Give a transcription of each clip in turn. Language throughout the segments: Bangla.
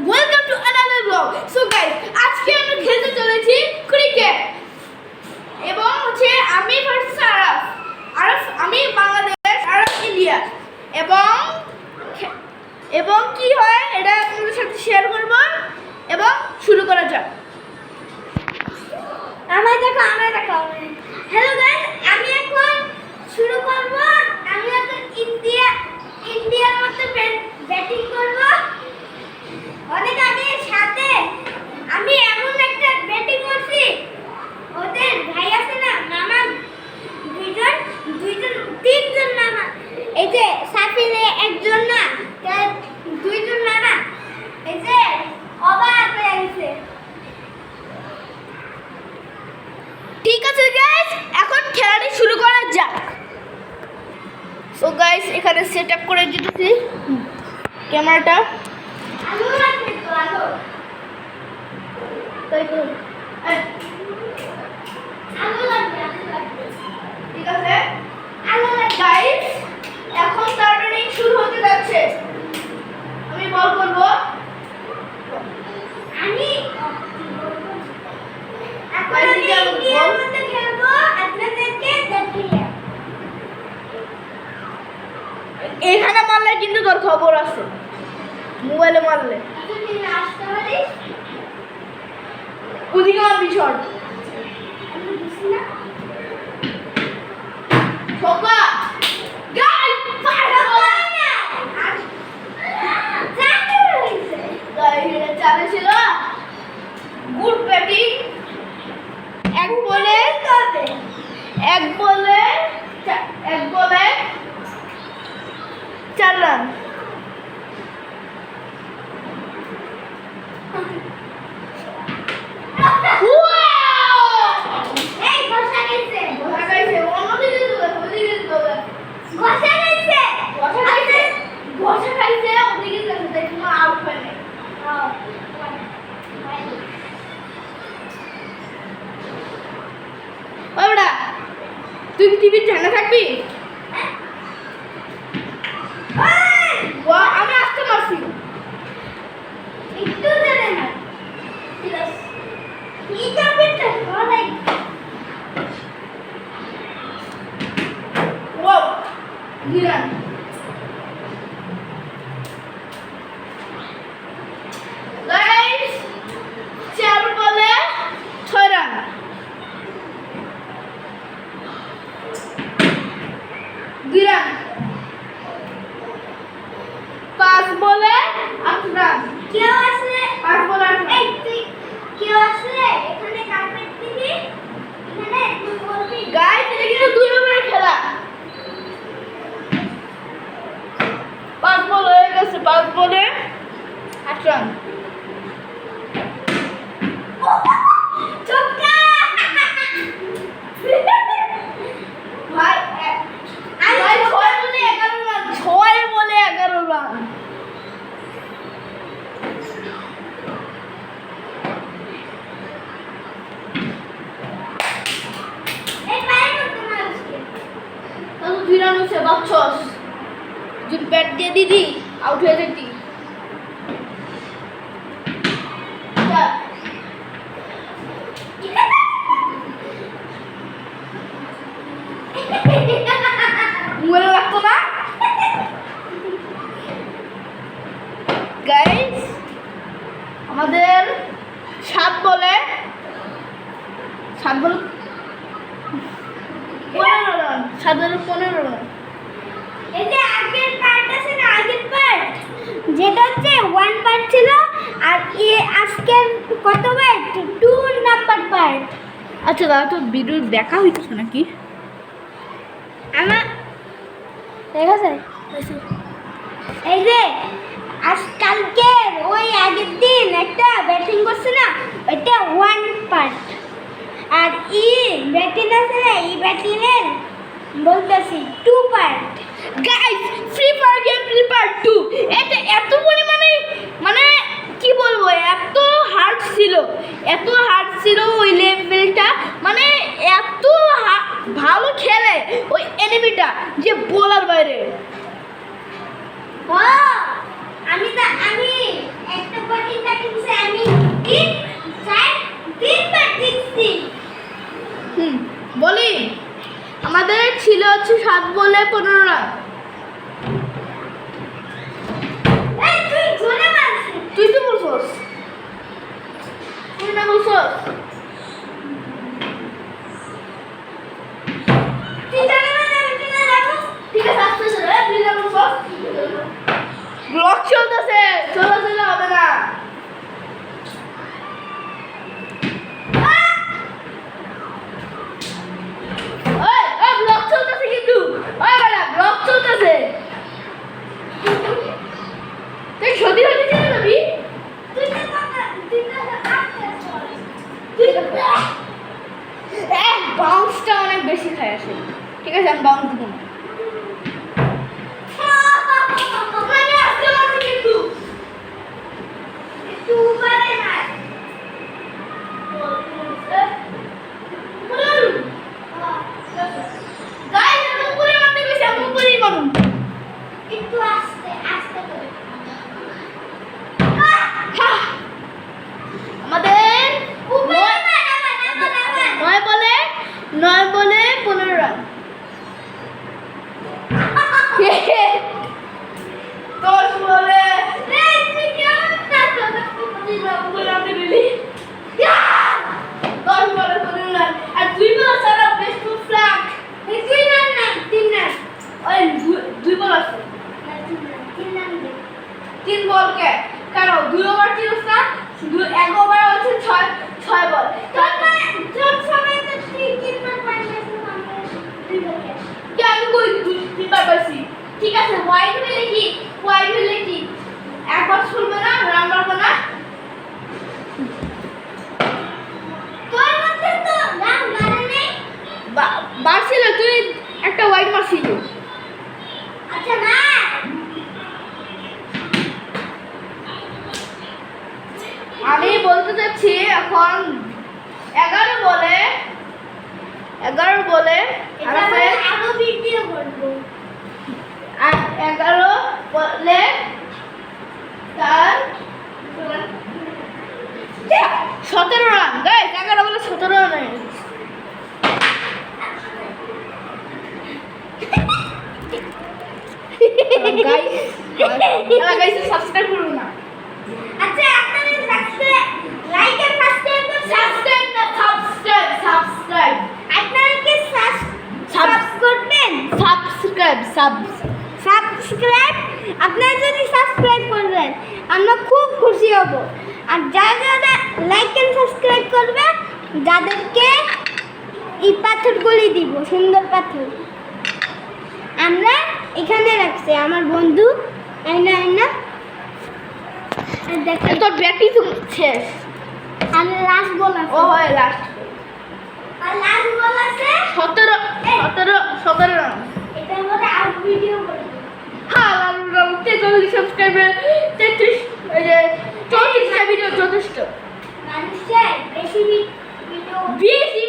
Welcome to another blog. So guys, আজকে আমরা খেলতে চলেছি ক্রিকেট এবং হচ্ছে আমি ভার্সেস আরাফ। আমি বাংলাদেশ, আরাফ ইন্ডিয়া। এবং কি হয় এটা আপনাদের সাথে শেয়ার করব এবং শুরু করা যাক। আমায় দেখো হ্যালো গাইস, আমি এখন শুরু করব। আমি এখন ইন্ডিয়ার মতো ব্যাটিং করব। অনেক আগে সাথে আমি এমন একটা ব্যাটিং করছি, ওদের ভাই আছে না মামা, দুইজন তিনজন মামা, এই যে সাফিলে একজন না, দুইজন মামা, এই যে অবাক হয়ে গেছে। ঠিক আছে গাইস, এখন খেলাটি শুরু করা যাক। সো গাইস, এখানে সেট আপ করে দিতেছি ক্যামেরাটা। আলো লাগবে তো, আলো তাই তো আলো লাগবে। ঠিক আছে আলো লাগবে গাইস, এখন টার্নিং শুরু হতে যাচ্ছে। আমি বল করব। আমি এখন ইন্ডিয়ার মধ্যে খেলবো, আপনাদেরকে দেখিয়ে। এখানে মারলে কিন্তু তোর খবর আছে, মোবাইলে মারলে তুমি আসতে পারিস, ওদিকে মারবি। শট আমি বুঝি না। ছোকা গাইস, চালে ছিল গুড ব্যাটিং। এক বলে 4 রান। এই ঘষা গেছে, বসা খাইছে ওদিকে দেখুন আউট হয় নাই। বাবড়া, তুই কি টিভির ঝান্ডা থাকবি? আমি আসতে পারছি। একটু দেবে না। এটা বেটা ভাই, ও গিরান গাইস, 4 বলে 6 রান। গিরান 5 বলে 8 রান। কেউ আসলে 8 বলে 8 রান। এই তুই কেউ আসলে এখানে কার্পেট দিবি, এখানে তুই বলবি গাইস, এটা কিন্তু 2 ওভারের খেলা। 5 বল হয়ে গেছে, 5 বলে 8 রান। চোখা। ভাই ভাই 6 বলে 11 রান। 6 বলে 11 রান। এই পায়ে করতে না আজকে। তাহলে 2 রান হচ্ছে বাচ্চস। যদি ব্যাট দিয়ে দিদি আউট হয়ে যেতি। মোবাইল লাগতো না গাইস। আমাদের 7 বলে 15 রান। 7 বলে 15 রান। এই যে আগের পার্ট আছে না, আগের পার্ট যেটা হচ্ছে 1 পার্ট ছিল, আর আজকের কত পার্ট, 2 নাম্বার পার্ট। আচ্ছা দাদা, তো ভিডিও দেখা হইতেছে নাকি? আমার দেখা যায় এই যে আজকালকে ওই আগের দিন একটা ব্যাটিং করছে না, ওইটা 1 পার্ট, আর ব্যাটিং আছে না, ব্যাটিংয়ের বলতেছি 2 part. Guys, free fire game free fire 2 এটা এত পরিমাণে, মানে কি বলবো, এত হার্ড ছিল ওই লেভেলটা, মানে এত ভালো খেলে ওই এনিমিটা যে বলার বাইরে। ও আমি একটা ছিল হচ্ছে 7 বলে 15 রান। এই তুই জোরে মারছিস। তুই তো বলছস, তুই না বলছস। তুই জোরে মার, আমি তুই না রাখো। ঠিক আছে আস্তে আস্তে তুই না বলছস। ব্লক চলতেছে, চলে হবে না। ওই ওই ব্লক চলতেছে কিন্তু, ওই বেটা ব্লক চলতেছে। তুই সত্যি সত্যি চলে যাবি? তুই তো কথা, তুই তো আস্তে চল। বাউন্সটা অনেক বেশি খায় আসে। ঠিক আছে আমি বাউন্স দিব না। মানে আস্তে মারবি কিন্তু। একটু উপরে মার। গাইস আমি উপরে মারতে কইছি, আমি উপরেই মারুম। একটু আস্তে আস্তে করে। হ্যাঁ। আমাদের উপরে মার, নামা। 9 বলে 15 রান। 10 বলে এই তুই কেমন নাচো? তুই উপরে মারতে দিলি। 10 বলে 15 রান। আর 2 বল সারা বেস্ট অফ ফ্ল্যাগ। এই তুই না না, তিন না। ওই 2 বল আছে। তিন না দে। 3 বল কে? কারণ 2 ওভার ছিল না, 1 ওভার হচ্ছে 6 বল। তোর সময় তো তুই তিন বার পাইছিস আমরা দুই বার। কে আমি কই 2 বার পাইছি। ঠিক আছে হোয়াইট হলে কি? হোয়াইট হলে কি? একবার শুনবে না, রান মারবে না। তোর মধ্যে তো রান মারে নেই। বাড়ছিল, তুই একটা হোয়াইট মারছিল। আচ্ছা না। আমি বলতে চাচ্ছি এখন 11 বলে এটা আছে আরো ভিডিও করব। আর 11 বলে তার 17 রান। গাইস 11 বলে 17 রান হয়ে গেছে। গাইস সাবস্ক্রাইব করুন না। আচ্ছা আপনারা সাবস্ক্রাইব, লাইক আর সাবস্ক্রাইব করুন। সাবস্ক্রাইব না, সাবস্ক্রাইব। আপনারা কি সাবস্ক্রাইব করবেন? সাবস্ক্রাইব, আপনারা যদি সাবস্ক্রাইব করবেন আমরা খুব খুশি হব। আর যারা লাইক এন্ড সাবস্ক্রাইব করবে যাদেরকে এই পাথরগুলি দিব, সুন্দর পাথর আমরা এখানে রাখছি। আমার বন্ধু আইনা দেখেন তোর ব্যাটি তো শেষ। আমি লাস্ট বল আছে। ও হয় লাস্ট। আর লাস্ট বল আছে 17 রান। এটার মধ্যে আর ভিডিও করব। হ্যাঁ 43 সাবস্ক্রাইবার, 33 এই যে 34টা ভিডিও যথেষ্ট। মানুষের বেশি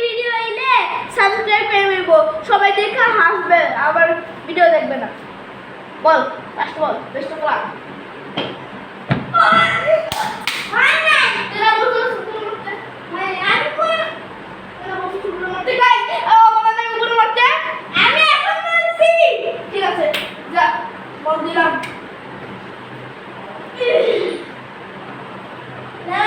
ভিডিও এলে সাবস্ক্রাইব করে নেব, সবাই দেখে হাসবে, আবার ভিডিও দেখবে না। বল last ball, best of luck. হয় না। তেরা বলতো শুরু করতে, মানে আমি কোন তেরা বলতো শুরু করতে। গাইস আমার নাম উপরে মারতে। আমি এখন বলছি। ঠিক আছে যা বল দিলাম। না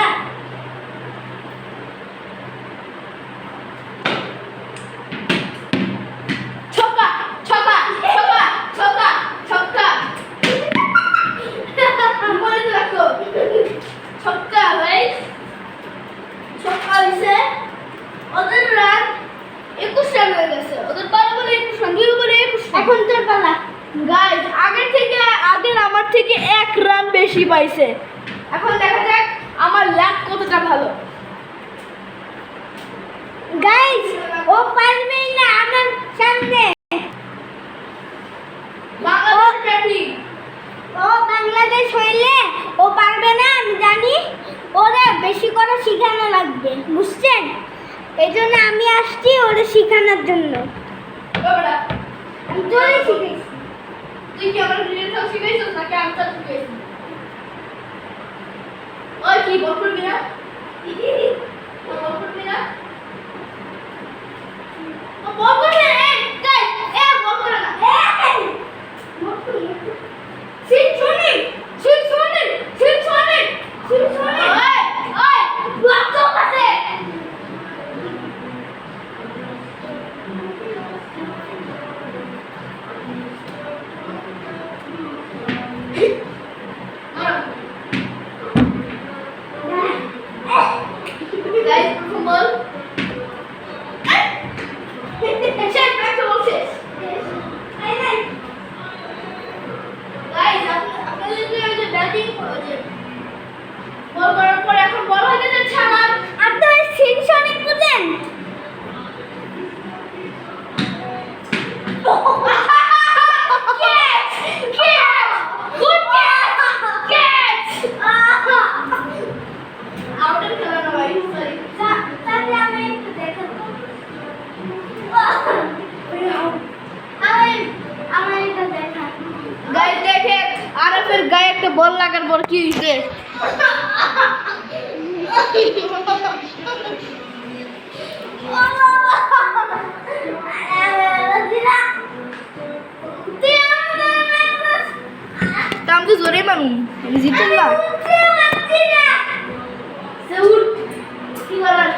ছক্কা ছক্কা ছক্কা ছক্কা ছক্কা। মনে রাখো ছক্কা ভাই, ছক্কা হয়েছে। ওদের রান 21 রান হয়ে গেছে। ওদের 12 বলে 21 রান, 2 ওভারে 21 রান। এখন তোর পালা। গাইস আগের আমার থেকে 1 রান বেশি পাইছে। এখন দেখা যাক আমার লাক কতটা ভালো। গাইস ও পারবেই না আমার সামনে। বাংলাদেশ ব্যাটিং। ও বাংলাদেশ হইলে ও পারবে না, আমি জানি। ওরে বেশি করে শেখানো লাগবে, বুঝছেন? এই জন্য আমি আসছি ওরে শেখানোর জন্য। বাবা আমি তোরে শিখাইছি। তুই কি আমার ভিডিও সব শিখাইছিস নাকি আমি সব শিখাইছি? ওই কি বল করবি না? বল করবি না? বল করবি না? গাইস ওই যে বল করার পর এখন বল হয়ে যাচ্ছে আমার। আপনার সিনসনিক বুঝেন? আউটের খেলা না ভাই, সরি। তাহলে আমি একটু দেখাবো। আমার এটা দেখা। গাইস দেখে আরফের গায়ে একটা বল লাগার পর কি হইছে। তা আমি তো জোরে মানু, আমি জিতলাম না। সেউট কি করার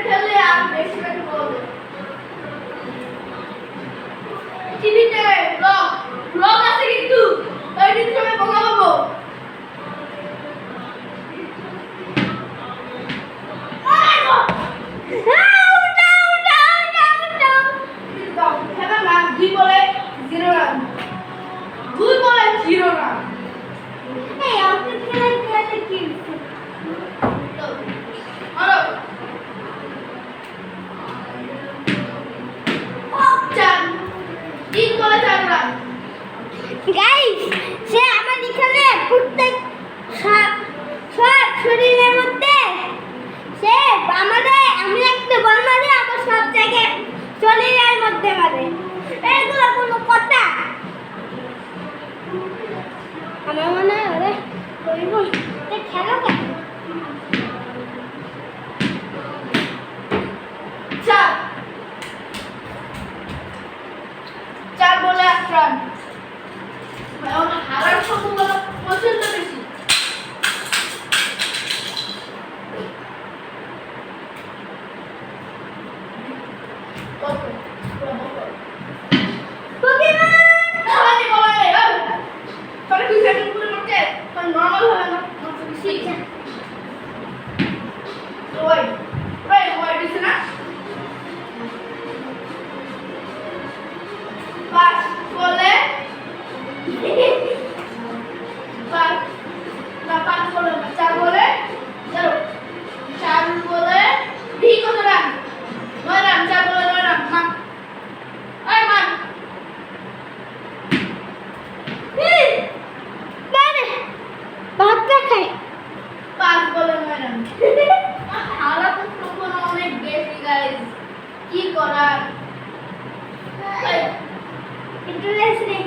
খেলে আর বেশি বেশি বলবে। টিভিতে ব্লগ আছে কিন্তু ওই দিন সময় বোকা পাবো। খেলা না 2 বলে 0 রান, 2 বলে 0 রান। মারো 3 বলে 4 রান। গাইস, সে আমার এখানে প্রত্যেক সব শরীরের মধ্যে সে আমাদের আমি একটা বল মারি আবার সব জায়গায় শরীরের মধ্যে মারে। এগুলো কোনো কথা? আমার মনে হয় ওরে ওই বলতে খেলো কেন? 4 বলে 8 রান। ওর হারার সম্ভাবনা প্রচন্ড বেশি। ভাতটা খাই। 5 বলে 9 রান। হারার সম্ভাবনা অনেক বেশি গাইস, কি করার। একটু রেস্ট নেই।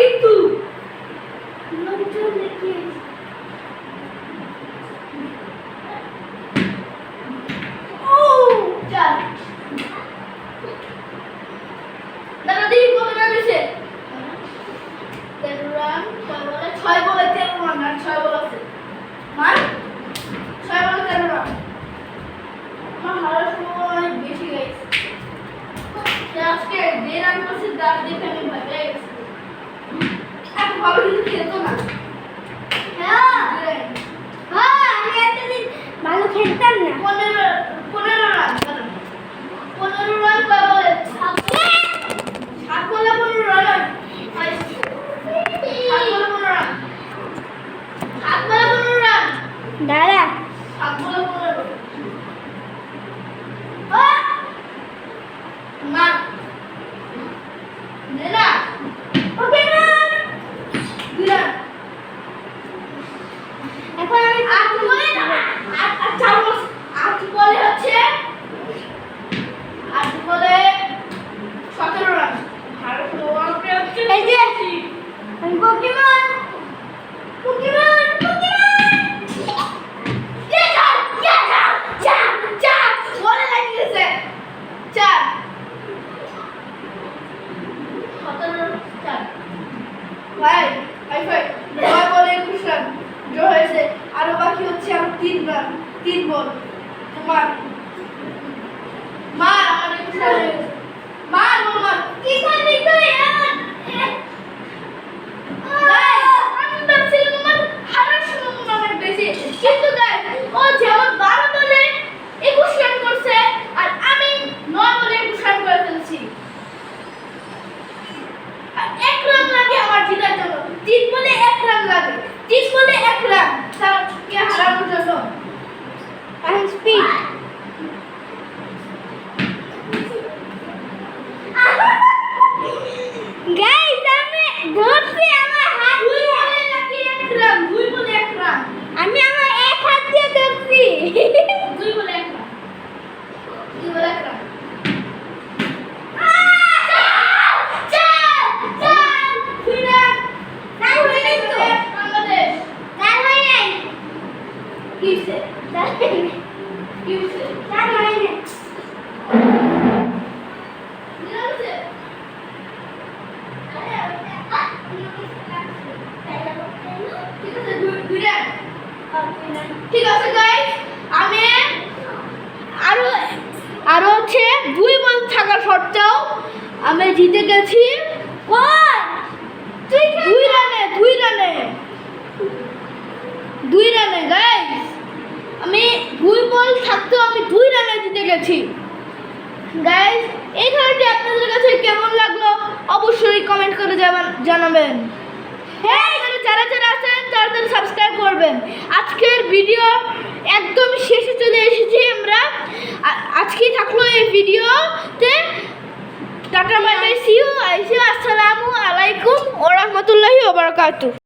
কিন্তু লোকজন দেখি দাদা দিদি কত রান দিছে? 13 রান, 6 বলে 13 রান আর 6 বল আছে। মান 6 বলে 13 রান। আমার হারার সম্ভাবনা অনেক বেশি গাইছে। আজকে যে রান করছে তার দেখে আমি ভয় পেয়ে গেছি। এত ভালো কিন্তু খেলতো না। হ্যাঁ হ্যাঁ, আমি এতদিন ভালো খেলতাম না। 15 রান 15 রান কয় বলে? 7 বলে 15 রান। 7 বলে 15 রান। 7 বলে 15 রান। দাদা 7 বলে 15। মা নেনা ওকে ম্যাম, 2 রান। এখন আমি 8 বলে 8 বলে হচ্ছে 8 বলে 17 রান। হারার সম্ভাবনা হচ্ছে এই যে আমি পোকেমন পোকেমন পোকেমন চার বলে লাগিয়েছে 4 4 ভাই হাই ফাই 9 বলে 21 রান জয় হয়েছে। আরো বাকি হচ্ছে আর 3 রান, 3 বল। তোমার মার আমার 21 রান হয়ে গেছে। মার মার কি করবি তুই আমার? আমি ভাবছিলাম আমার হারার সম্ভাবনা অনেক বেশি, কিন্তু ও যেমন 12 বলে 21 রান করছে আর আমি 9 আমি জিতে গেছি কই তুই 2 রানে গাইস। আমি 2 বল থাকতেও আমি 2 রানে জিতে গেছি গাইস। এই খেলাটি আপনাদের কাছে কেমন লাগলো অবশ্যই কমেন্ট করে জানাবেন। হ্যাঁ, এখানে যারা যারা আছেন তাড়াতাড়ি সাবস্ক্রাইব করবেন। আজকের ভিডিও একদম শেষে চলে এসেছি আমরা। আজকেই থাকলো এই ভিডিওতে। Tata bye bye, see you, আসসালামু আলাইকুম ওয়া রাহমাতুল্লাহি ওয়া বারাকাতুহু।